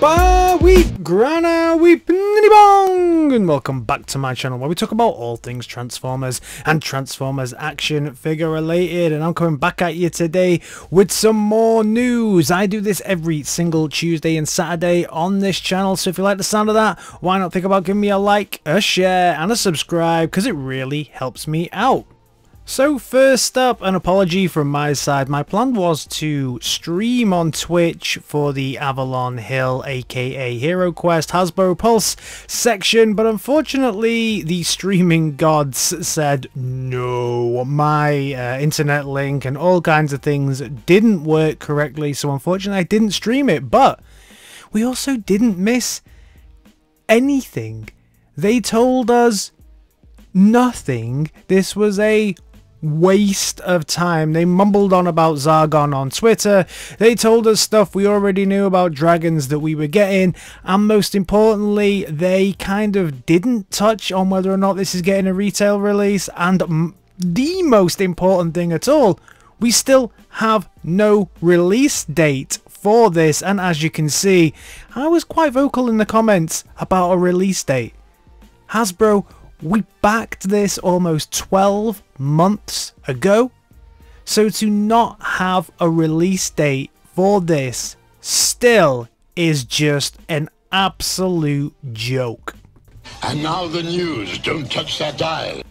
Bar weep, grana weep, bong, and welcome back to my channel where we talk about all things Transformers and Transformers action figure related. And I'm coming back at you today with some more news. I do this every single Tuesday and Saturday on this channel, so if you like the sound of that, why not think about giving me a like, a share and a subscribe, because it really helps me out. So first up, an apology from my side. My plan was to stream on Twitch for the Avalon Hill aka Heroquest Hasbro Pulse section, but unfortunately the streaming gods said no. My internet link and all kinds of things didn't work correctly, so unfortunately I didn't stream it. But we also didn't miss anything. They told us nothing. This was a waste of time. They mumbled on about Zargon on Twitter. They told us stuff we already knew about dragons that we were getting, and most importantly they kind of didn't touch on whether or not this is getting a retail release. And the most important thing at all, we still have no release date for this. And as you can see, I was quite vocal in the comments about a release date. Hasbro, we backed this almost 12 months ago, so to not have a release date for this still is just an absolute joke. And now the news, don't touch that dial.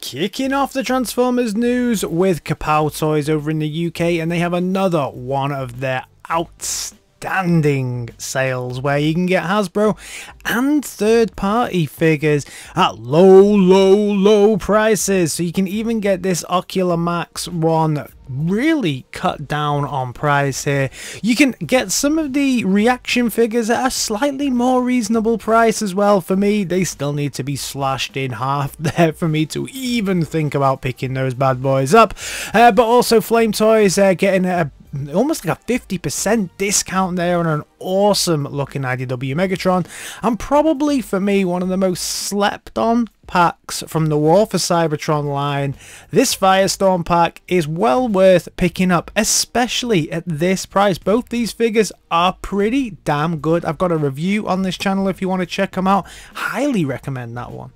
Kicking off the Transformers news with Kapow Toys over in the UK, and they have another one of their outstanding sales where you can get Hasbro and third-party figures at low prices. So you can even get this Ocular Max one really cut down on price here. You can get some of the reaction figures at a slightly more reasonable price as well. For me, they still need to be slashed in half there for me to even think about picking those bad boys up. But also Flame Toys getting almost like a 50% discount there on an awesome looking IDW Megatron, and probably for me one of the most slept on packs from the War for Cybertron line. This Firestorm pack is well worth picking up, especially at this price. Both these figures are pretty damn good. I've got a review on this channel if you want to check them out. Highly recommend that one.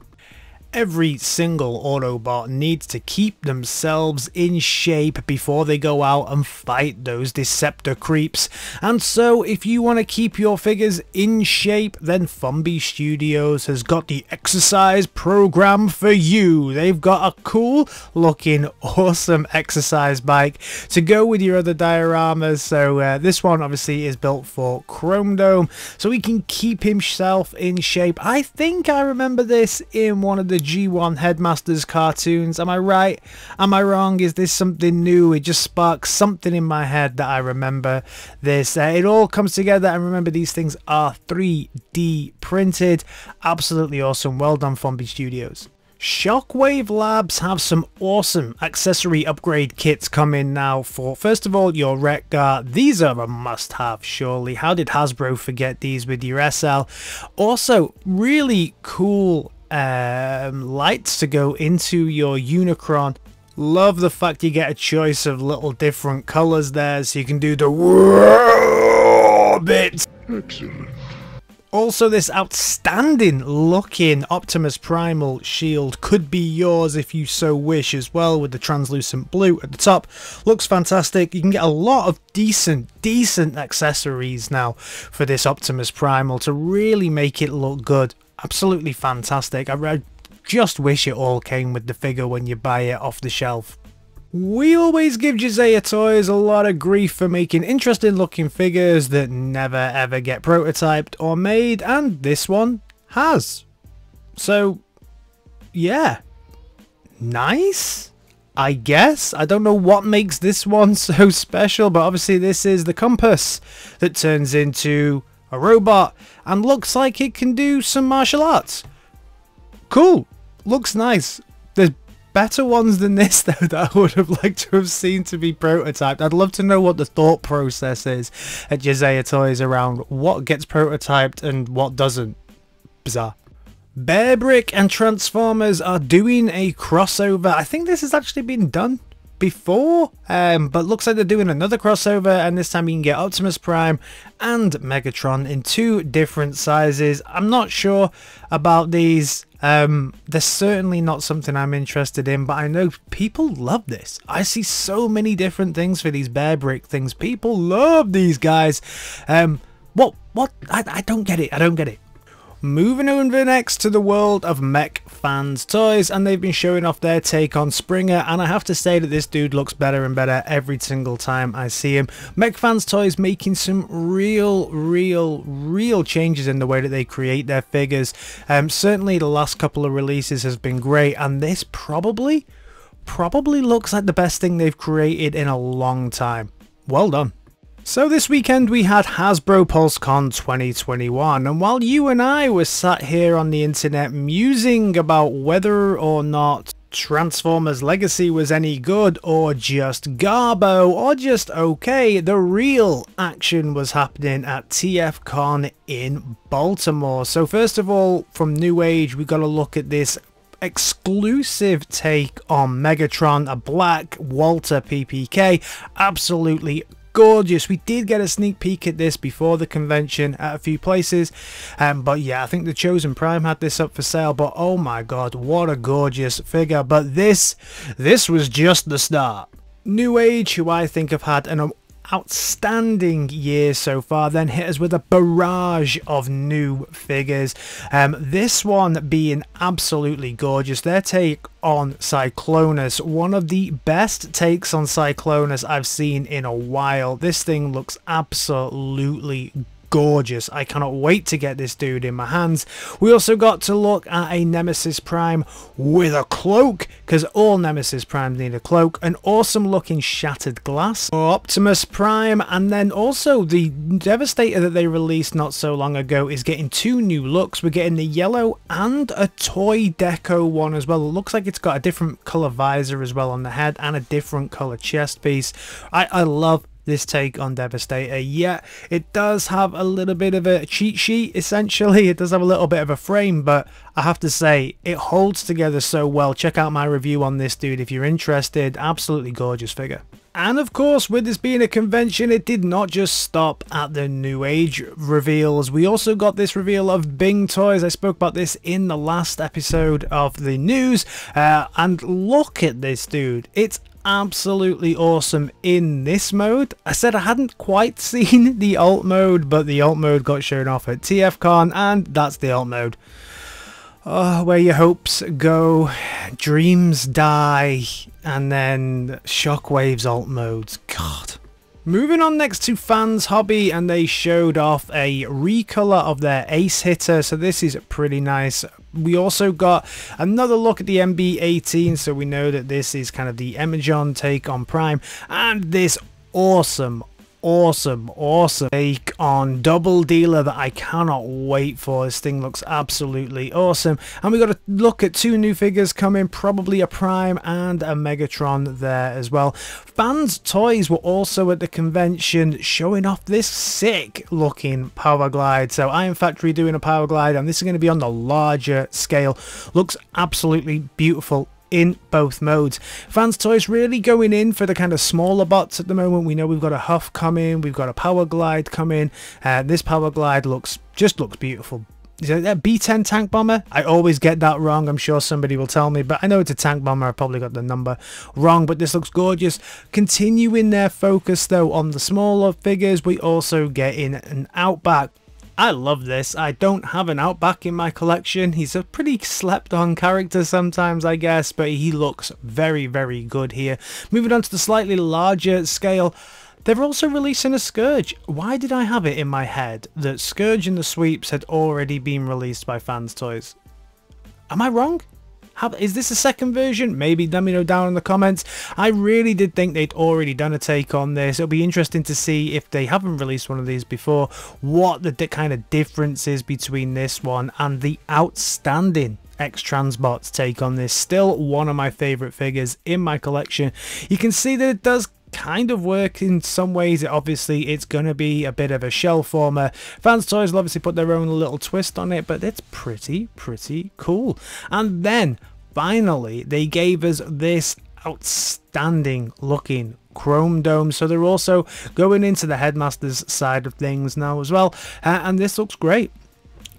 Every single Autobot needs to keep themselves in shape before they go out and fight those Deceptor creeps. And so if you want to keep your figures in shape, then Fumby Studios has got the exercise program for you. They've got a cool looking awesome exercise bike to go with your other dioramas. So this one obviously is built for Chromedome, so he can keep himself in shape. I think I remember this in one of the G1 Headmasters cartoons. Am I right? Am I wrong? Is this something new? It just sparks something in my head that I remember this. It all comes together, and remember these things are 3D printed. Absolutely awesome. Well done, Fumby Studios. Shockwave Labs have some awesome accessory upgrade kits coming now for, first of all, your Wreck-Gar. These are a must-have, surely. How did Hasbro forget these with your SL? Also, really cool lights to go into your Unicron. Love the fact you get a choice of little different colors there, so you can do the bit. Excellent. Also, this outstanding looking Optimus Primal shield could be yours if you so wish as well, with the translucent blue at the top. Looks fantastic. You can get a lot of decent accessories now for this Optimus Primal to really make it look good. Absolutely fantastic. I just wish it all came with the figure when you buy it off the shelf. We always give Josiah Toys a lot of grief for making interesting looking figures that never ever get prototyped or made, and this one has. So yeah, nice, I guess. I don't know what makes this one so special, but obviously this is the compass that turns into a robot and looks like it can do some martial arts. Cool, looks nice. There's better ones than this though that I would have liked to have seen to be prototyped. I'd love to know what the thought process is at Josiah Toys around what gets prototyped and what doesn't. Bizarre. Bear Brick and Transformers are doing a crossover. I think this has actually been done before, but looks like they're doing another crossover, and this time you can get Optimus Prime and Megatron in 2 different sizes. I'm not sure about these. They're certainly not something I'm interested in, but I know people love this. I see so many different things for these bear brick things. People love these guys. What? I don't get it. I don't get it. Moving over next to the world of Mechfans toys, and they've been showing off their take on Springer, and I have to say that this dude looks better and better every single time I see him. Mechfans toys making some real changes in the way that they create their figures. Certainly the last couple of releases has been great, and this probably looks like the best thing they've created in a long time. Well done. So this weekend we had Hasbro PulseCon 2021, and while you and I were sat here on the internet musing about whether or not Transformers Legacy was any good, or just garbo, or just okay, the real action was happening at TFCon in Baltimore. So first of all, from New Age, we got to look at this exclusive take on Megatron, a black Walter PPK, absolutely gorgeous. We did get a sneak peek at this before the convention at a few places, but yeah, I think the Chosen Prime had this up for sale, but oh my god, what a gorgeous figure. But this was just the start. New Age, who I think have had an outstanding year so far, then hit us with a barrage of new figures. This one being absolutely gorgeous. Their take on Cyclonus, one of the best takes on Cyclonus I've seen in a while. This thing looks absolutely gorgeous. I cannot wait to get this dude in my hands. We also got to look at a Nemesis Prime with a cloak, because all Nemesis Primes need a cloak. An awesome looking shattered glass Optimus Prime, and then also the Devastator that they released not so long ago is getting 2 new looks. We're getting the yellow and a toy deco one as well. It looks like it's got a different color visor as well on the head and a different color chest piece. I love this take on Devastator. Yeah, it does have a little bit of a cheat sheet, essentially. It does have a little bit of a frame, but I have to say, it holds together so well. Check out my review on this dude if you're interested. Absolutely gorgeous figure. And of course, with this being a convention, it did not just stop at the New Age reveals. We also got this reveal of Bing Toys. I spoke about this in the last episode of the news, and look at this dude. It's absolutely awesome in this mode. I said I hadn't quite seen the alt mode, but the alt mode got shown off at TFCon, and that's the alt mode. Oh, where your hopes go, dreams die, and then Shockwave's alt modes. God. Moving on next to Fans Hobby, and they showed off a recolor of their Ace Hitter, so this is pretty nice. We also got another look at the MB18, so we know that this is kind of the Emijon take on Prime, and this awesome take on Double Dealer that I cannot wait for. This thing looks absolutely awesome. And we got to look at 2 new figures coming, probably a Prime and a Megatron there as well. Fans Toys were also at the convention showing off this sick looking Powerglide. So Ironfactory doing a Powerglide, and this is going to be on the larger scale. Looks absolutely beautiful in both modes. Fans Toys really going in for the kind of smaller bots at the moment. We know we've got a Huff coming, we've got a Powerglide coming. This Powerglide looks beautiful. Is it a B-10 tank bomber? I always get that wrong. I'm sure somebody will tell me, but I know it's a tank bomber. I probably got the number wrong, but this looks gorgeous. Continuing their focus though on the smaller figures, we also get in an Outback. I love this. I don't have an Outback in my collection. He's a pretty slept on character sometimes, I guess, but he looks very good here. Moving on to the slightly larger scale, they're also releasing a Scourge. Why did I have it in my head that Scourge and the Sweeps had already been released by Fans Toys? Am I wrong? Is this a second version? Maybe let me know down in the comments. I really did think they'd already done a take on this. It'll be interesting to see, if they haven't released one of these before, what the kind of difference is between this one and the outstanding X-Transbots take on this. Still one of my favourite figures in my collection. You can see that it does kind of work in some ways. Obviously it's going to be a bit of a shell former. Fans Toys will obviously put their own little twist on it, but it's pretty cool. And then finally they gave us this outstanding looking Chromedome. So they're also going into the headmaster's side of things now as well, and this looks great.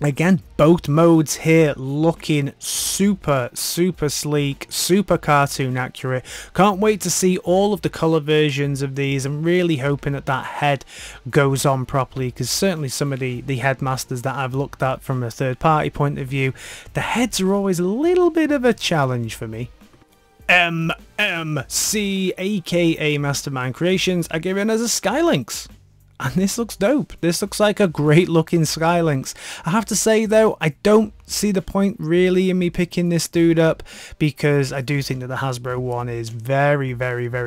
Again, both modes here looking super sleek, super cartoon accurate. Can't wait to see all of the color versions of these. I'm really hoping that that head goes on properly, because certainly some of the headmasters that I've looked at from a third party point of view, the heads are always a little bit of a challenge for me. MMC, aka Mastermind Creations, are given as a Skylynx. And this looks dope. This looks like a great looking Skylynx. I have to say though, I don't see the point really in me picking this dude up, because I do think that the Hasbro one is very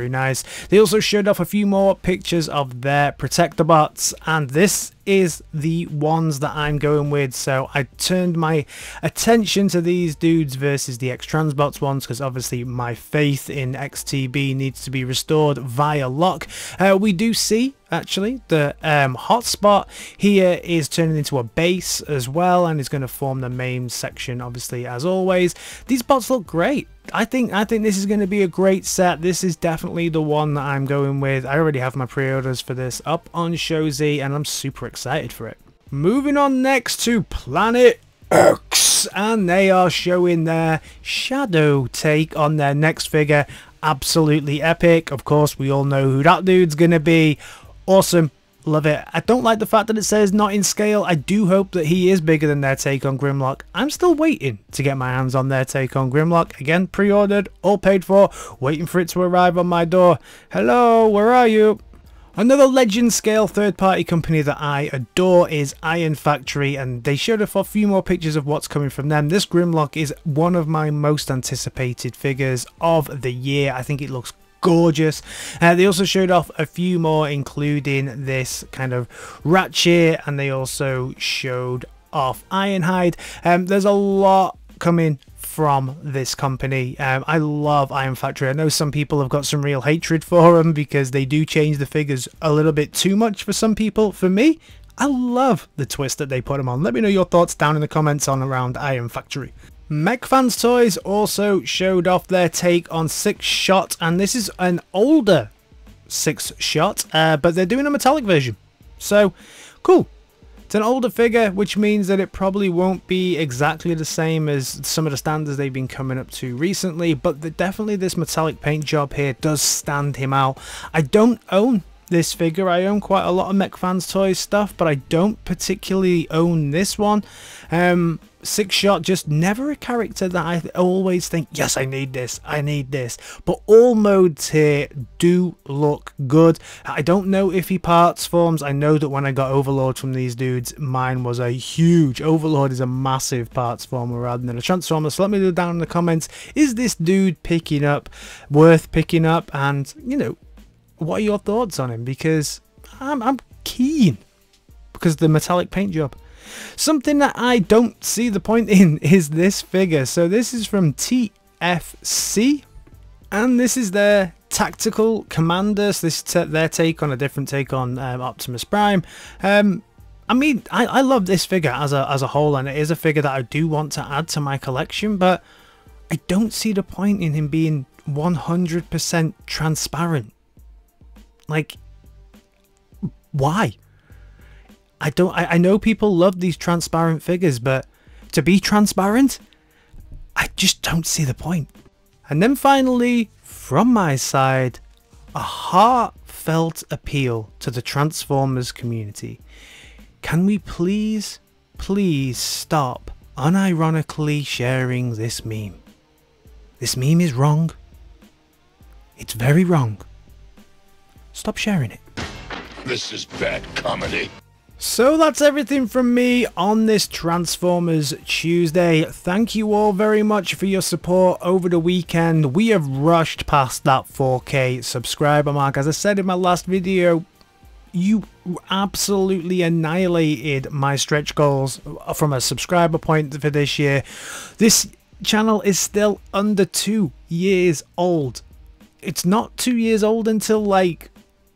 nice. They also showed off a few more pictures of their Protectorbots, and this is the ones that I'm going with. So I turned my attention to these dudes versus the X-Transbots ones, because obviously my faith in XTB needs to be restored via lock. We do see actually the hotspot here is turning into a base as well, and is going to form the main section, obviously, as always. These bots look great. I think this is going to be a great set. This is definitely the one that I'm going with. I already have my pre-orders for this up on Shozy, and I'm super excited for it. Moving on next to Planet X, and they are showing their shadow take on their next figure. Absolutely epic. Of course, we all know who that dude's going to be. Awesome. Love it. I don't like the fact that it says not in scale. I do hope that he is bigger than their take on Grimlock. I'm still waiting to get my hands on their take on Grimlock. Again, pre-ordered, all paid for, waiting for it to arrive on my door. Hello, where are you? Another legend scale third party company that I adore is Ironfactory, and they showed off a few more pictures of what's coming from them. This Grimlock is one of my most anticipated figures of the year. I think it looks gorgeous. They also showed off a few more, including this kind of Ratchet, and they also showed off Ironhide. There's a lot coming from this company. I love Ironfactory. I know some people have got some real hatred for them because they do change the figures a little bit too much for some people. For me, I love the twist that they put them on. Let me know your thoughts down in the comments on around Ironfactory. Mechfans Toys also showed off their take on 6-Shot, and this is an older 6-Shot, but they're doing a metallic version. So, cool. It's an older figure, which means that it probably won't be exactly the same as some of the standards they've been coming up to recently, but definitely this metallic paint job here does stand him out. I don't own this figure. I own quite a lot of Mechfans Toys stuff, but I don't particularly own this one. 6-Shot, just never a character that I always think, yes, I need this, but all modes here do look good. I don't know if he parts forms. I know that when I got Overlord from these dudes, mine was a huge Overlord, is a massive parts former rather than a transformer. So let me know down in the comments, is this dude worth picking up, and you know, what are your thoughts on him? Because I'm keen because of the metallic paint job. Something that I don't see the point in is this figure. So this is from TFC, and this is their Tactical Commander. So this is their take on a different take on Optimus Prime. I mean, I love this figure as a whole, and it is a figure that I do want to add to my collection, but I don't see the point in him being 100% transparent. Like, why? I know people love these transparent figures, but to be transparent, I just don't see the point. And then finally, from my side, a heartfelt appeal to the Transformers community. Can we please stop unironically sharing this meme? This meme is wrong. It's very wrong. Stop sharing it. This is bad comedy. So that's everything from me on this Transformers Tuesday. Thank you all very much for your support over the weekend. We have rushed past that 4K subscriber mark. As I said in my last video, you absolutely annihilated my stretch goals from a subscriber point for this year. This channel is still under 2 years old. It's not 2 years old until like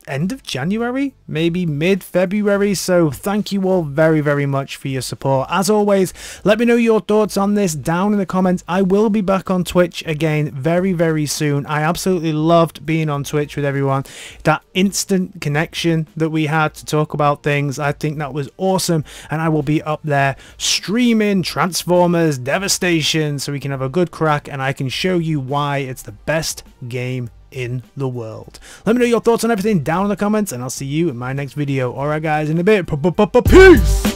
end of January, maybe mid-February. So thank you all very, very much for your support. As always, let me know your thoughts on this down in the comments. I will be back on Twitch again very, very soon. I absolutely loved being on Twitch with everyone. That instant connection that we had to talk about things, I think that was awesome, and I will be up there streaming Transformers Devastation so we can have a good crack and I can show you why it's the best game in the world. Let me know your thoughts on everything down in the comments, and I'll see you in my next video. Alright guys, in a bit. Peace!